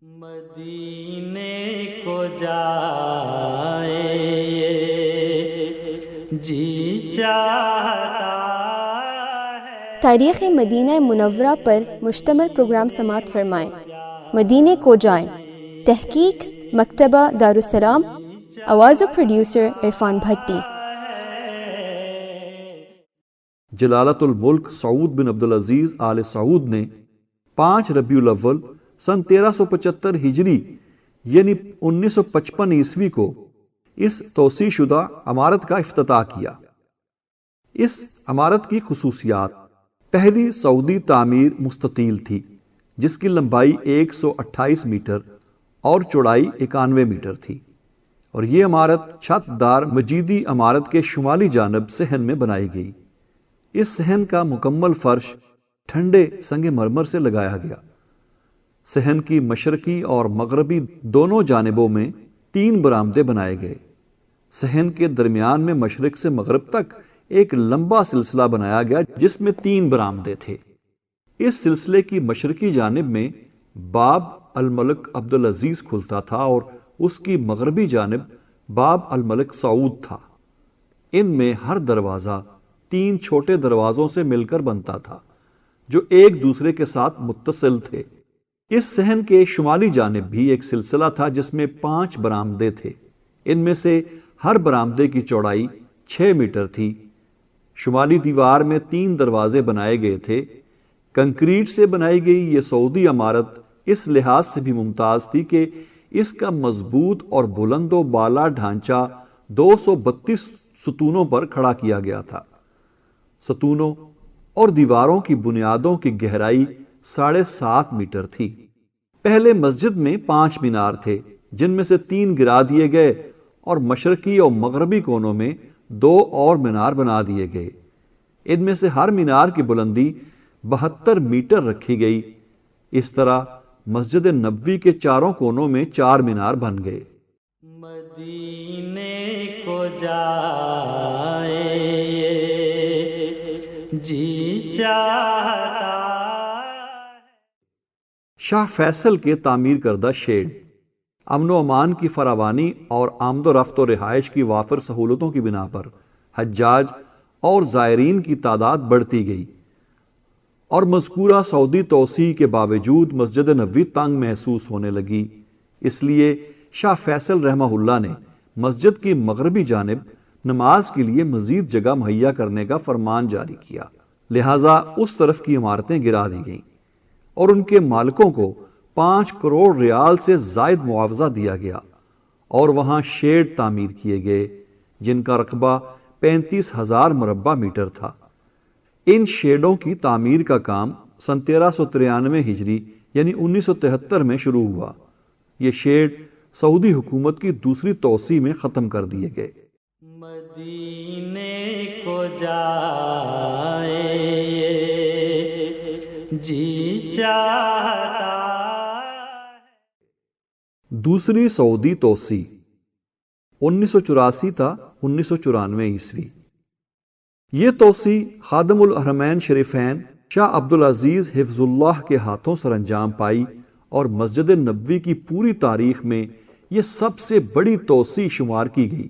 مدینے کو جائے جی چاہتا ہے۔ تاریخ مدینہ منورہ پر مشتمل پروگرام سماعت فرمائیں۔ مدینے کو جائیں، تحقیق مکتبہ دارالسلام، آواز و پروڈیوسر عرفان بھٹی۔ جلالت الملک سعود بن عبدالعزیز آل سعود نے 5 ربیع الاول سن 1375 ہجری یعنی 1955 عیسوی کو اس توسیع شدہ عمارت کا افتتاح کیا۔ اس عمارت کی خصوصیات: پہلی سعودی تعمیر مستطیل تھی جس کی لمبائی 128 میٹر اور چوڑائی 91 میٹر تھی، اور یہ عمارت چھت دار مجیدی عمارت کے شمالی جانب صحن میں بنائی گئی۔ اس صحن کا مکمل فرش ٹھنڈے سنگ مرمر سے لگایا گیا۔ صحن کی مشرقی اور مغربی دونوں جانبوں میں 3 برآمدے بنائے گئے۔ صحن کے درمیان میں مشرق سے مغرب تک ایک لمبا سلسلہ بنایا گیا جس میں 3 برآمدے تھے۔ اس سلسلے کی مشرقی جانب میں باب الملک عبدالعزیز کھلتا تھا اور اس کی مغربی جانب باب الملک سعود تھا۔ ان میں ہر دروازہ 3 چھوٹے دروازوں سے مل کر بنتا تھا جو ایک دوسرے کے ساتھ متصل تھے۔ اس صحن کے شمالی جانب بھی ایک سلسلہ تھا جس میں 5 برآمدے تھے۔ ان میں سے ہر برآمدے کی چوڑائی 6 میٹر تھی۔ شمالی دیوار میں 3 دروازے بنائے گئے تھے۔ کنکریٹ سے بنائی گئی یہ سعودی عمارت اس لحاظ سے بھی ممتاز تھی کہ اس کا مضبوط اور بلند و بالا ڈھانچہ 232 ستونوں پر کھڑا کیا گیا تھا۔ ستونوں اور دیواروں کی بنیادوں کی گہرائی 7.5 میٹر تھی۔ پہلے مسجد میں 5 مینار تھے جن میں سے 3 گرا دیے گئے اور مشرقی اور مغربی کونوں میں 2 اور مینار بنا دیے گئے۔ ان میں سے ہر مینار کی بلندی 72 میٹر رکھی گئی۔ اس طرح مسجد نبوی کے چاروں کونوں میں 4 مینار بن گئے۔ مدینے کو جائے جی چاہتا ہے۔ شاہ فیصل کے تعمیر کردہ شیڈ، امن و امان کی فراوانی اور آمد و رفت و رہائش کی وافر سہولتوں کی بنا پر حجاج اور زائرین کی تعداد بڑھتی گئی، اور مذکورہ سعودی توسیع کے باوجود مسجد نبوی تنگ محسوس ہونے لگی۔ اس لیے شاہ فیصل رحمہ اللہ نے مسجد کی مغربی جانب نماز کے لیے مزید جگہ مہیا کرنے کا فرمان جاری کیا، لہٰذا اس طرف کی عمارتیں گرا دی گئیں اور ان کے مالکوں کو 5 کروڑ ریال سے زائد معاوضہ دیا گیا، اور وہاں شیڈ تعمیر کیے گئے جن کا رقبہ 35,000 مربع میٹر تھا۔ ان شیڈوں کی تعمیر کا کام سن 1393 ہجری یعنی 1973 میں شروع ہوا۔ یہ شیڈ سعودی حکومت کی دوسری توسیع میں ختم کر دیے گئے۔ مدینے کو جائے جی چاہتا ہے۔ دوسری سعودی توسیع 1984 تا 1994 عیسوی۔ یہ توسیع خادم الحرمین شریفین شاہ عبدالعزیز حفظ اللہ کے ہاتھوں سر انجام پائی، اور مسجد نبوی کی پوری تاریخ میں یہ سب سے بڑی توسیع شمار کی گئی۔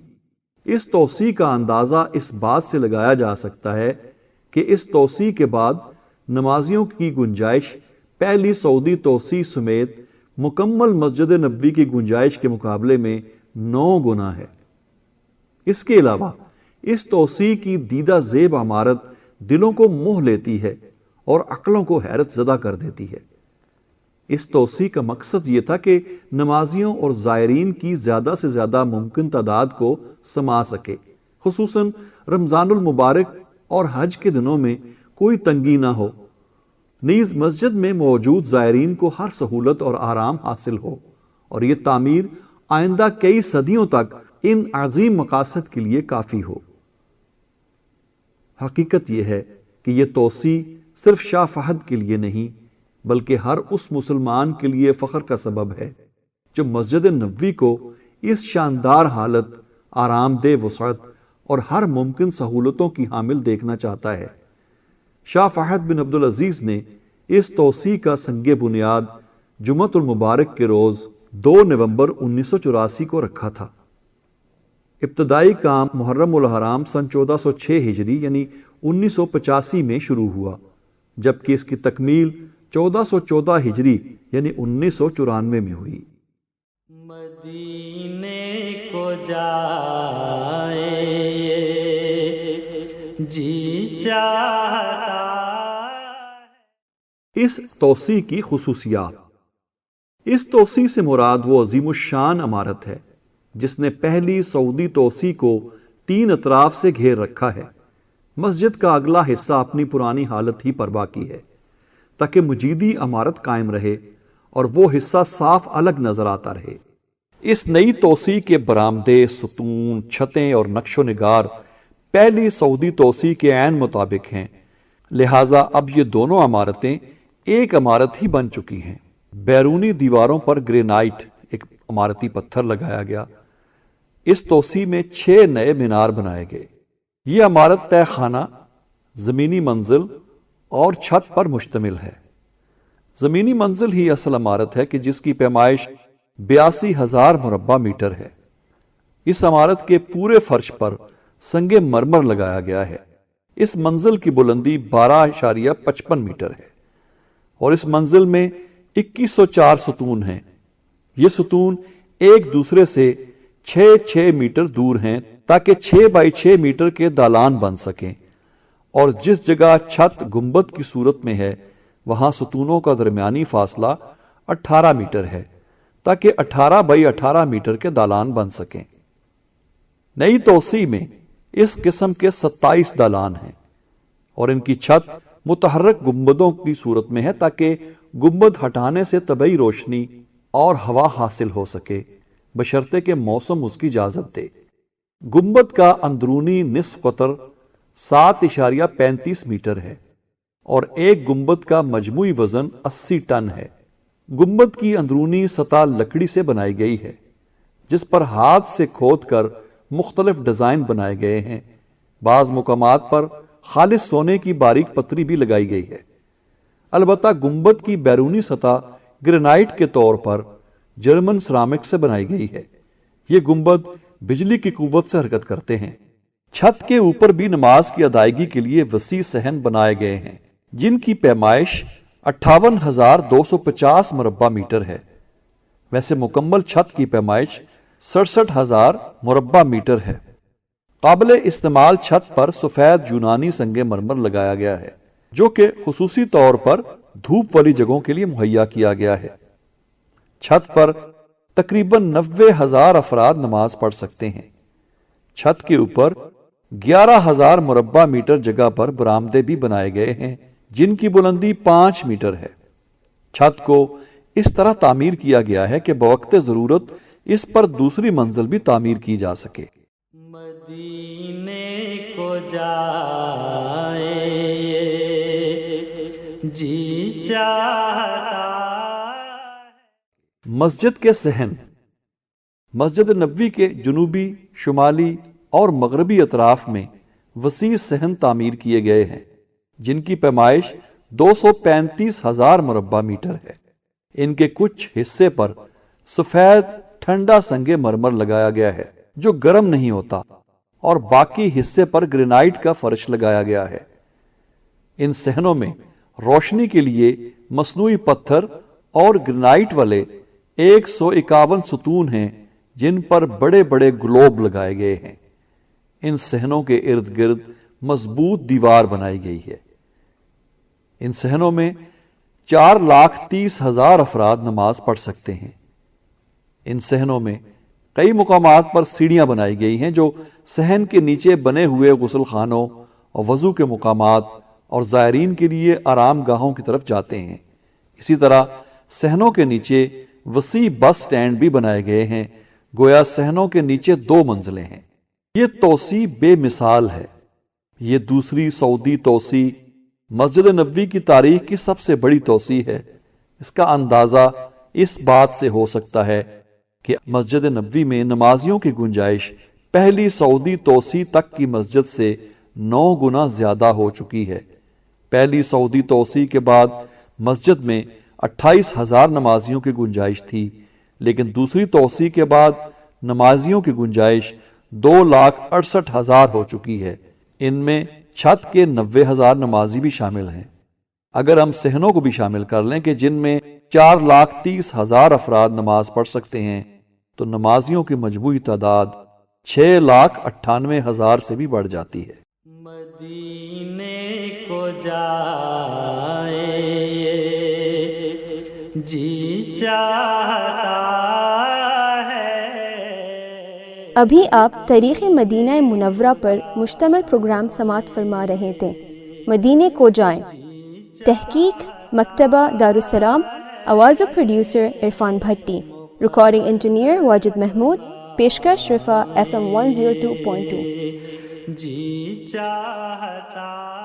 اس توسیع کا اندازہ اس بات سے لگایا جا سکتا ہے کہ اس توسیع کے بعد نمازیوں کی گنجائش پہلی سعودی توسیع سمیت مکمل مسجد نبوی کی گنجائش کے مقابلے میں 9 گنا ہے۔ اس کے علاوہ اس توسیع کی دیدہ زیب عمارت دلوں کو موہ لیتی ہے اور عقلوں کو حیرت زدہ کر دیتی ہے۔ اس توسیع کا مقصد یہ تھا کہ نمازیوں اور زائرین کی زیادہ سے زیادہ ممکن تعداد کو سما سکے، خصوصاً رمضان المبارک اور حج کے دنوں میں کوئی تنگی نہ ہو، نیز مسجد میں موجود زائرین کو ہر سہولت اور آرام حاصل ہو، اور یہ تعمیر آئندہ کئی صدیوں تک ان عظیم مقاصد کے لیے کافی ہو۔ حقیقت یہ ہے کہ یہ توسیع صرف شاہ فہد کے لیے نہیں بلکہ ہر اس مسلمان کے لیے فخر کا سبب ہے جو مسجد نبوی کو اس شاندار حالت، آرام دہ وسعت اور ہر ممکن سہولتوں کی حامل دیکھنا چاہتا ہے۔ شاہ فہد بن عبدالعزیز نے اس توسیع کا سنگ بنیاد جمعۃ المبارک کے روز 2 نومبر 1984 کو رکھا تھا۔ ابتدائی کام محرم الحرام سن 1406 ہجری یعنی 1985 میں شروع ہوا، جبکہ اس کی تکمیل 1414 ہجری یعنی 1994 میں ہوئی۔ مدینے کو جائے جی چاہتا ہے۔ اس توسیع کی خصوصیات۔ اس توسیع سے مراد وہ عظیم الشان عمارت ہے جس نے پہلی سعودی توسیع کو 3 اطراف سے گھیر رکھا ہے۔ مسجد کا اگلا حصہ اپنی پرانی حالت ہی پر باقی ہے تاکہ مجیدی عمارت قائم رہے اور وہ حصہ صاف الگ نظر آتا رہے۔ اس نئی توسیع کے برآمدے، ستون، چھتیں اور نقش و نگار پہلی سعودی توسیع کے عین مطابق ہیں، لہٰذا اب یہ دونوں عمارتیں ایک عمارت ہی بن چکی ہیں۔ بیرونی دیواروں پر گرینائٹ ایک عمارتی پتھر لگایا گیا۔ اس توسیع میں 6 نئے مینار بنائے گئے۔ یہ عمارت تہ خانہ، زمینی منزل اور چھت پر مشتمل ہے۔ زمینی منزل ہی اصل عمارت ہے کہ جس کی پیمائش 82,000 مربع میٹر ہے۔ اس عمارت کے پورے فرش پر سنگ مرمر لگایا گیا ہے۔ اس منزل کی بلندی 12.55 میٹر ہے اور اس منزل میں 2104 ستون ہیں۔ یہ ستون ایک دوسرے سے 6 میٹر دور ہیں تاکہ 6 بائی 6 میٹر کے دالان بن سکیں، اور جس جگہ چھت گنبد کی صورت میں ہے وہاں ستونوں کا درمیانی فاصلہ 18 میٹر ہے تاکہ 18 بائی 18 میٹر کے دالان بن سکیں۔ نئی توسیع میں اس قسم کے 27 دالان ہیں اور ان کی چھت متحرک گنبدوں کی صورت میں ہے تاکہ گنبد ہٹانے سے طبعی روشنی اور ہوا حاصل ہو سکے بشرطے کہ موسم اس کی اجازت دے۔ گنبد کا اندرونی نصف قطر 7.35 میٹر ہے اور ایک گنبد کا مجموعی وزن 80 ٹن ہے۔ گنبد کی اندرونی سطح لکڑی سے بنائی گئی ہے جس پر ہاتھ سے کھود کر مختلف ڈیزائن بنائے گئے ہیں۔ بعض مقامات پر خالص سونے کی باریک پتری بھی لگائی گئی ہے۔ البتہ گنبد کی بیرونی سطح گرینائٹ کے طور پر جرمن سرامک سے بنائی گئی ہے۔ یہ گنبد بجلی کی قوت سے حرکت کرتے ہیں۔ چھت کے اوپر بھی نماز کی ادائیگی کے لیے وسیع صحن بنائے گئے ہیں جن کی پیمائش 58,250 مربع میٹر ہے۔ ویسے مکمل چھت کی پیمائش 67,000 مربع میٹر ہے۔ قابل استعمال چھت پر سفید یونانی سنگ مرمر لگایا گیا ہے جو کہ خصوصی طور پر دھوپ والی جگہوں کے لیے مہیا کیا گیا ہے۔ چھت پر تقریباً 90,000 افراد نماز پڑھ سکتے ہیں۔ چھت کے اوپر 11,000 مربع میٹر جگہ پر برآمدے بھی بنائے گئے ہیں جن کی بلندی 5 میٹر ہے۔ چھت کو اس طرح تعمیر کیا گیا ہے کہ بوقت ضرورت اس پر دوسری منزل بھی تعمیر کی جا سکے۔ مدینے کو جائے جی چاہتا ہے۔ مسجد کے صحن۔ مسجد نبوی کے جنوبی، شمالی اور مغربی اطراف میں وسیع صحن تعمیر کیے گئے ہیں جن کی پیمائش 235,000 مربع میٹر ہے۔ ان کے کچھ حصے پر سفید ٹھنڈا سنگ مرمر لگایا گیا ہے جو گرم نہیں ہوتا، اور باقی حصے پر گرینائٹ کا فرش لگایا گیا ہے۔ ان صحنوں میں روشنی کے لیے مصنوعی پتھر اور گرینائٹ والے 151 ستون ہیں جن پر بڑے بڑے گلوب لگائے گئے ہیں۔ ان صحنوں کے ارد گرد مضبوط دیوار بنائی گئی ہے۔ ان صحنوں میں 4,30,000 افراد نماز پڑھ سکتے ہیں۔ ان صحنوں میں کئی مقامات پر سیڑھیاں بنائی گئی ہیں جو صحن کے نیچے بنے ہوئے غسل خانوں اور وضو کے مقامات اور زائرین کے لیے آرام گاہوں کی طرف جاتے ہیں۔ اسی طرح صحنوں کے نیچے وسیع بس سٹینڈ بھی بنائے گئے ہیں، گویا صحنوں کے نیچے 2 منزلیں ہیں۔ یہ توسیع بے مثال ہے۔ یہ دوسری سعودی توسیع مسجد نبوی کی تاریخ کی سب سے بڑی توسیع ہے۔ اس کا اندازہ اس بات سے ہو سکتا ہے کہ مسجد نبوی میں نمازیوں کی گنجائش پہلی سعودی توسیع تک کی مسجد سے 9 گنا زیادہ ہو چکی ہے۔ پہلی سعودی توسیع کے بعد مسجد میں 28,000 نمازیوں کی گنجائش تھی، لیکن دوسری توسیع کے بعد نمازیوں کی گنجائش 2,68,000 ہو چکی ہے۔ ان میں چھت کے 90,000 نمازی بھی شامل ہیں۔ اگر ہم صحنوں کو بھی شامل کر لیں کہ جن میں 4,30,000 افراد نماز پڑھ سکتے ہیں، تو نمازیوں کی مجموعی تعداد 6,98,000 سے بھی بڑھ جاتی ہے۔ مدینے کو جائے یہ جی چاہتا ہے۔ ابھی آپ تاریخ مدینہ منورہ پر مشتمل پروگرام سماعت فرما رہے تھے۔ مدینے کو جائیں، تحقیق مکتبہ دارالسلام، آواز و پروڈیوسر عرفان بھٹی، ریکارڈنگ انجینئر واجد محمود، پیشکش رفا FM 102.2۔ جی چاہتا